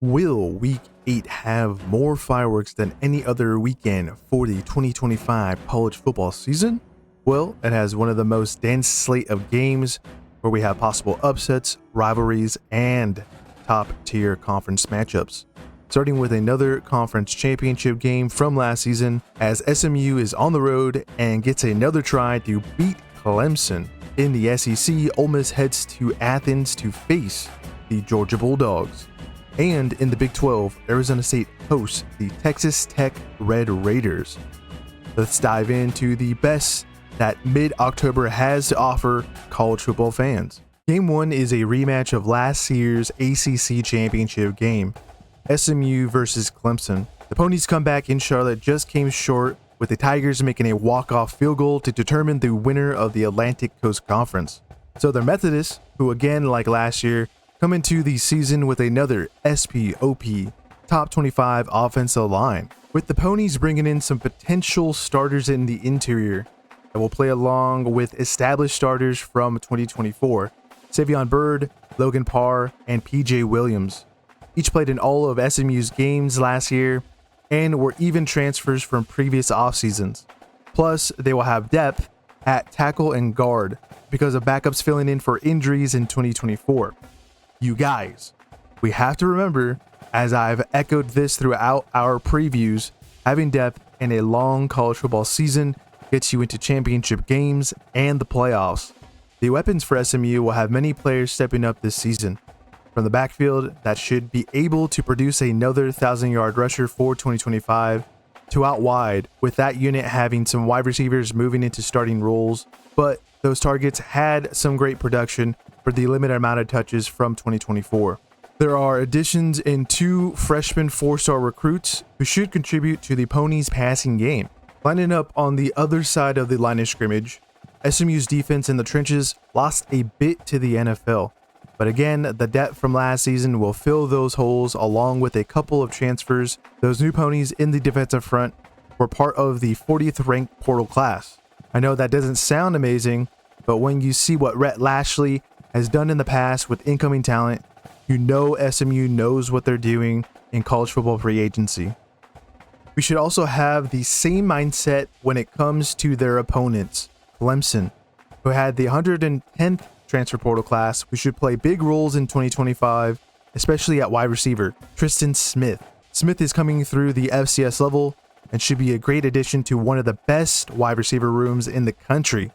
Will Week 8 have more fireworks than any other weekend for the 2025 college football season? Well, it has one of the most dense slate of games where we have possible upsets, rivalries, and top-tier conference matchups. Starting with another conference championship game from last season, as SMU is on the road and gets another try to beat Clemson. In the SEC, Ole Miss heads to Athens to face the Georgia Bulldogs. And in the Big 12, Arizona State hosts the Texas Tech Red Raiders. Let's dive into the best that mid-October has to offer college football fans. Game 1 is a rematch of last year's ACC championship game, SMU versus Clemson. The Ponies' comeback in Charlotte just came short, with the Tigers making a walk-off field goal to determine the winner of the Atlantic Coast Conference. So the Methodists, who again like last year, come into the season with another SpOp top 25 offensive line, with the Ponies bringing in some potential starters in the interior that will play along with established starters from 2024, Savion Byrd, Logan Parr, and PJ Williams. Each played in all of SMU's games last year and were even transfers from previous off seasons. Plus, they will have depth at tackle and guard because of backups filling in for injuries in 2024. You guys, we have to remember, as I've echoed this throughout our previews, having depth in a long college football season gets you into championship games and the playoffs. The weapons for SMU will have many players stepping up this season. From the backfield that should be able to produce another 1,000-yard rusher for 2025, to out wide, with that unit having some wide receivers moving into starting roles, but those targets had some great production for the limited amount of touches from 2024. There are additions in 2 freshman 4-star recruits who should contribute to the Ponies' passing game. Lining up on the other side of the line of scrimmage, SMU's defense in the trenches lost a bit to the NFL. But again, the depth from last season will fill those holes along with a couple of transfers. Those new Ponies in the defensive front were part of the 40th ranked portal class. I know that doesn't sound amazing, but when you see what Rhett Lashley has done in the past with incoming talent, you know SMU knows what they're doing in college football free agency. We should also have the same mindset when it comes to their opponents, Clemson, who had the 110th transfer portal class, who should play big roles in 2025, especially at wide receiver, Tristan Smith. Smith is coming through the FCS level and should be a great addition to one of the best wide receiver rooms in the country.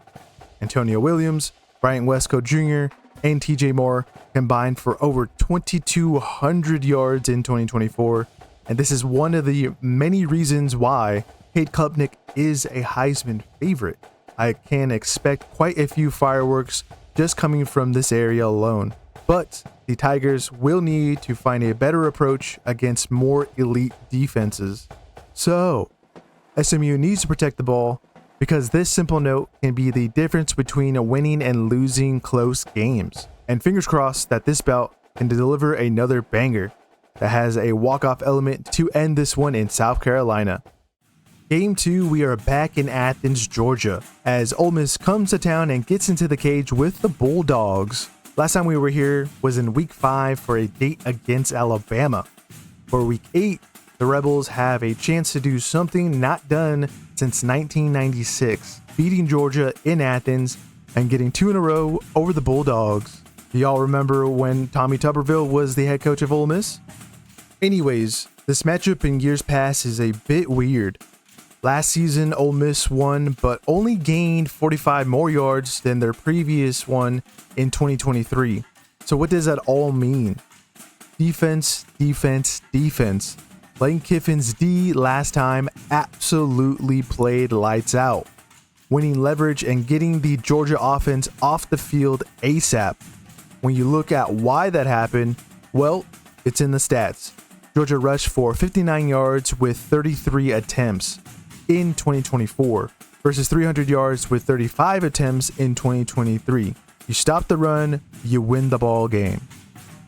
Antonio Williams, Bryant Westcott Jr., and TJ Moore combined for over 2,200 yards in 2024, and this is one of the many reasons why Cade Klubnik is a Heisman favorite. I can expect quite a few fireworks just coming from this area alone, but the Tigers will need to find a better approach against more elite defenses. So, SMU needs to protect the ball, because this simple note can be the difference between a winning and losing close games. And fingers crossed that this bout can deliver another banger that has a walk-off element to end this one in South Carolina. Game 2, we are back in Athens, Georgia, as Ole Miss comes to town and gets into the cage with the Bulldogs. Last time we were here was in Week 5 for a date against Alabama. For Week 8, the Rebels have a chance to do something not done since 1996, beating Georgia in Athens and getting 2 in a row over the Bulldogs. Do y'all remember when Tommy Tuberville was the head coach of Ole Miss? Anyways, this matchup in years past is a bit weird. Last season, Ole Miss won, but only gained 45 more yards than their previous one in 2023. So what does that all mean? Defense, defense, defense. Lane Kiffin's D last time absolutely played lights out, winning leverage and getting the Georgia offense off the field ASAP. When you look at why that happened, well, it's in the stats. Georgia rushed for 59 yards with 33 attempts in 2024 versus 300 yards with 35 attempts in 2023. You stop the run, you win the ball game.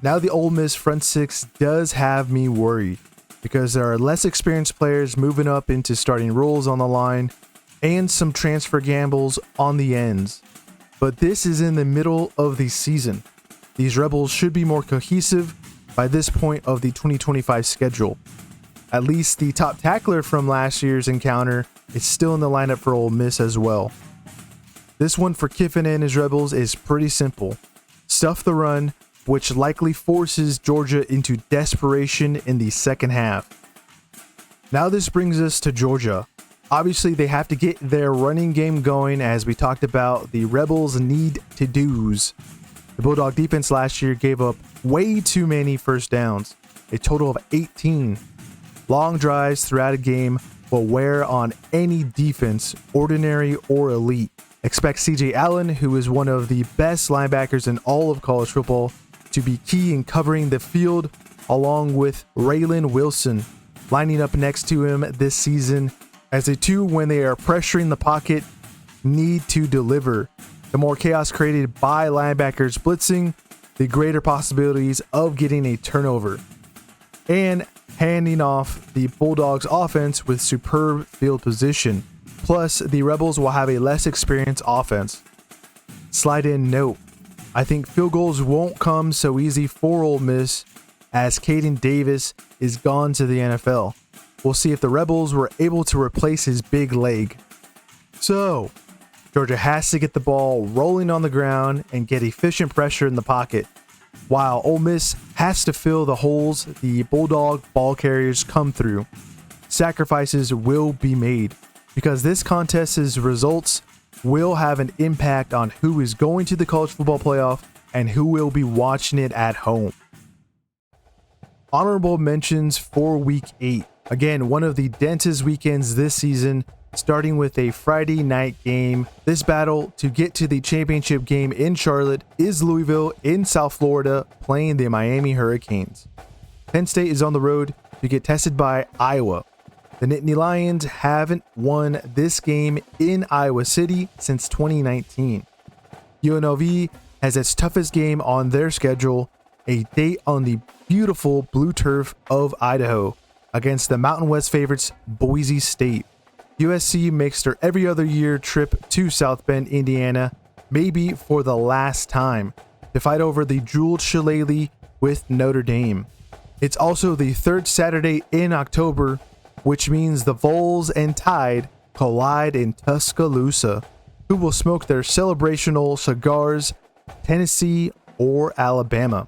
Now the Ole Miss front six does have me worried, because there are less experienced players moving up into starting roles on the line and some transfer gambles on the ends. But this is in the middle of the season. These Rebels should be more cohesive by this point of the 2025 schedule. At least the top tackler from last year's encounter is still in the lineup for Ole Miss as well. This one for Kiffin and his Rebels is pretty simple. Stuff the run, which likely forces Georgia into desperation in the second half. Now this brings us to Georgia. Obviously, they have to get their running game going, as we talked about the Rebels' need to do's. The Bulldog defense last year gave up way too many first downs, a total of 18. Long drives throughout a game will wear on any defense, ordinary or elite. Expect CJ Allen, who is one of the best linebackers in all of college football, to be key in covering the field, along with Raylan Wilson lining up next to him this season, as the two, when they are pressuring the pocket, need to deliver. The more chaos created by linebackers blitzing, the greater possibilities of getting a turnover and handing off the Bulldogs offense with superb field position. Plus, the Rebels will have a less experienced offense. Slide in note, I think field goals won't come so easy for Ole Miss, as Caden Davis is gone to the NFL. We'll see if the Rebels were able to replace his big leg. So, Georgia has to get the ball rolling on the ground and get efficient pressure in the pocket, while Ole Miss has to fill the holes the Bulldog ball carriers come through. Sacrifices will be made, because this contest's results will have an impact on who is going to the college football playoff and who will be watching it at home. Honorable mentions for Week 8. Again, one of the densest weekends this season, starting with a Friday night game. This battle to get to the championship game in Charlotte is Louisville in South Florida playing the Miami Hurricanes. Penn State is on the road to get tested by Iowa. The Nittany Lions haven't won this game in Iowa City since 2019. UNLV has its toughest game on their schedule, a date on the beautiful blue turf of Idaho against the Mountain West favorites Boise State. USC makes their every other year trip to South Bend, Indiana, maybe for the last time, to fight over the jeweled shillelagh with Notre Dame. It's also the third Saturday in October, which means the Vols and Tide collide in Tuscaloosa. Who will smoke their celebrational cigars, Tennessee or Alabama?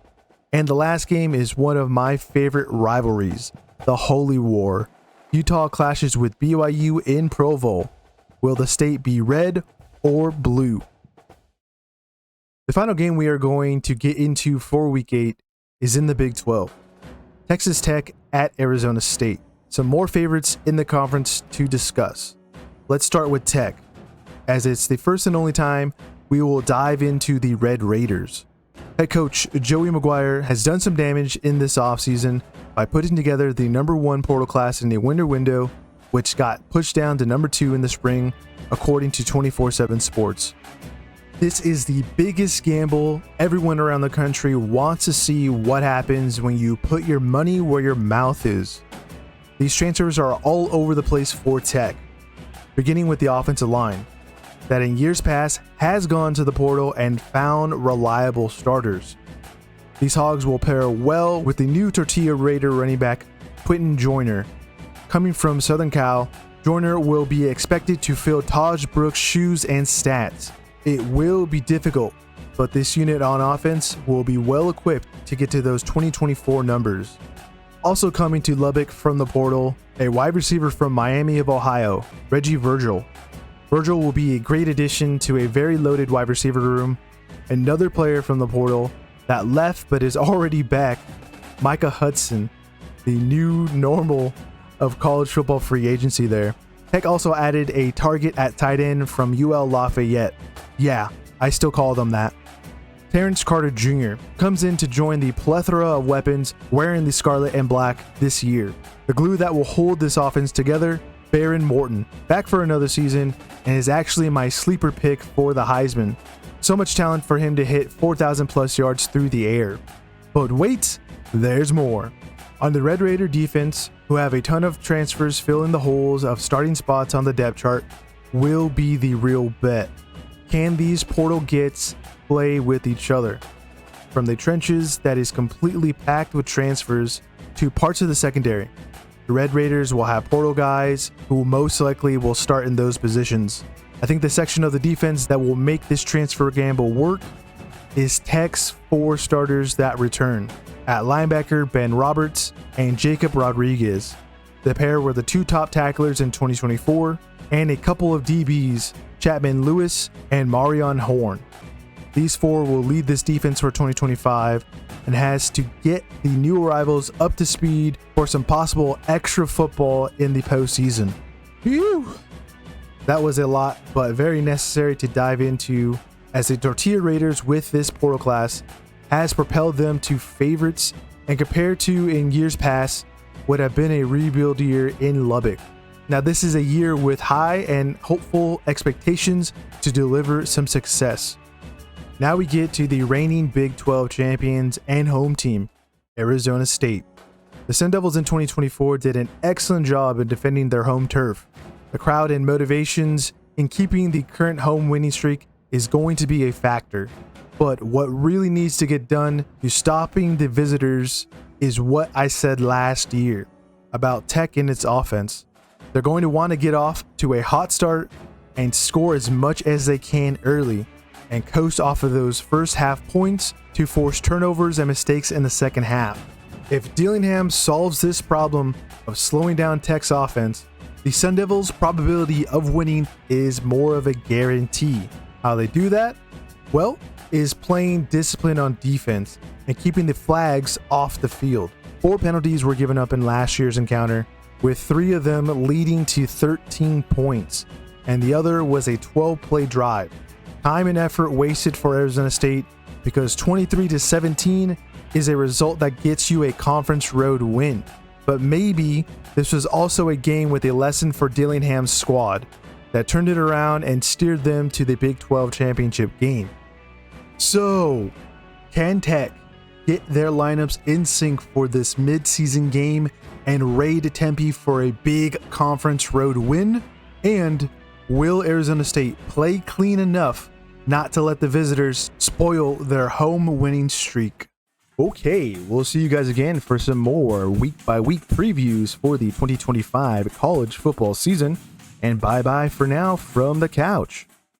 And the last game is one of my favorite rivalries, the Holy War. Utah clashes with BYU in Provo. Will the state be red or blue? The final game we are going to get into for Week 8 is in the Big 12. Texas Tech at Arizona State. Some more favorites in the conference to discuss. Let's start with Tech, as it's the first and only time we will dive into the Red Raiders. Head coach Joey McGuire has done some damage in this offseason by putting together the #1 portal class in the winter window, which got pushed down to #2 in the spring, according to 24/7 Sports. This is the biggest gamble. Everyone around the country wants to see what happens when you put your money where your mouth is. These transfers are all over the place for Tech, beginning with the offensive line, that in years past has gone to the portal and found reliable starters. These Hogs will pair well with the new Tortilla Raider running back Quentin Joyner. Coming from Southern Cal, Joyner will be expected to fill Taj Brooks' shoes and stats. It will be difficult, but this unit on offense will be well equipped to get to those 2024 numbers. Also coming to Lubbock from the portal, a wide receiver from Miami of Ohio, Reggie Virgil. Virgil will be a great addition to a very loaded wide receiver room. Another player from the portal that left but is already back, Micah Hudson, the new normal of college football free agency there. Tech also added a target at tight end from UL Lafayette. Yeah, I still call them that. Terrence Carter Jr. comes in to join the plethora of weapons wearing the scarlet and black this year. The glue that will hold this offense together, Baron Morton, back for another season, and is actually my sleeper pick for the Heisman. So much talent for him to hit 4,000 plus yards through the air. But wait, there's more. On the Red Raider defense, who have a ton of transfers filling the holes of starting spots on the depth chart, will be the real bet. Can these portal gets play with each other? from the trenches that is completely packed with transfers to parts of the secondary. The Red Raiders will have portal guys who most likely will start in those positions. I think the section of the defense that will make this transfer gamble work is Tech's 4 starters that return. At linebacker, Ben Roberts and Jacob Rodriguez. The pair were the 2 top tacklers in 2024, and a couple of DBs, Chapman Lewis and Marion Horn. These 4 will lead this defense for 2025 and has to get the new arrivals up to speed for some possible extra football in the postseason. Phew! That was a lot, but very necessary to dive into, as the Tortilla Raiders with this portal class has propelled them to favorites and compared to in years past would have been a rebuild year in Lubbock. Now this is a year with high and hopeful expectations to deliver some success. Now we get to the reigning Big 12 champions and home team, Arizona State. The Sun Devils in 2024 did an excellent job in defending their home turf. The crowd and motivations in keeping the current home winning streak is going to be a factor. But what really needs to get done to stopping the visitors is what I said last year about Tech and its offense. They're going to want to get off to a hot start and score as much as they can early and coast off of those first half points to force turnovers and mistakes in the second half. If Dillingham solves this problem of slowing down Tech's offense, the Sun Devils' probability of winning is more of a guarantee. How they do that? Well, is playing discipline on defense and keeping the flags off the field. 4 penalties were given up in last year's encounter, with 3 of them leading to 13 points, and the other was a 12-play drive. Time and effort wasted for Arizona State because 23-17 is a result that gets you a conference road win. But maybe this was also a game with a lesson for Dillingham's squad that turned it around and steered them to the Big 12 championship game. So, can Tech get their lineups in sync for this mid-season game and raid Tempe for a big conference road win? And will Arizona State play clean enough not to let the visitors spoil their home winning streak? Okay, we'll see you guys again for some more week-by-week previews for the 2025 college football season. And bye-bye for now from the couch.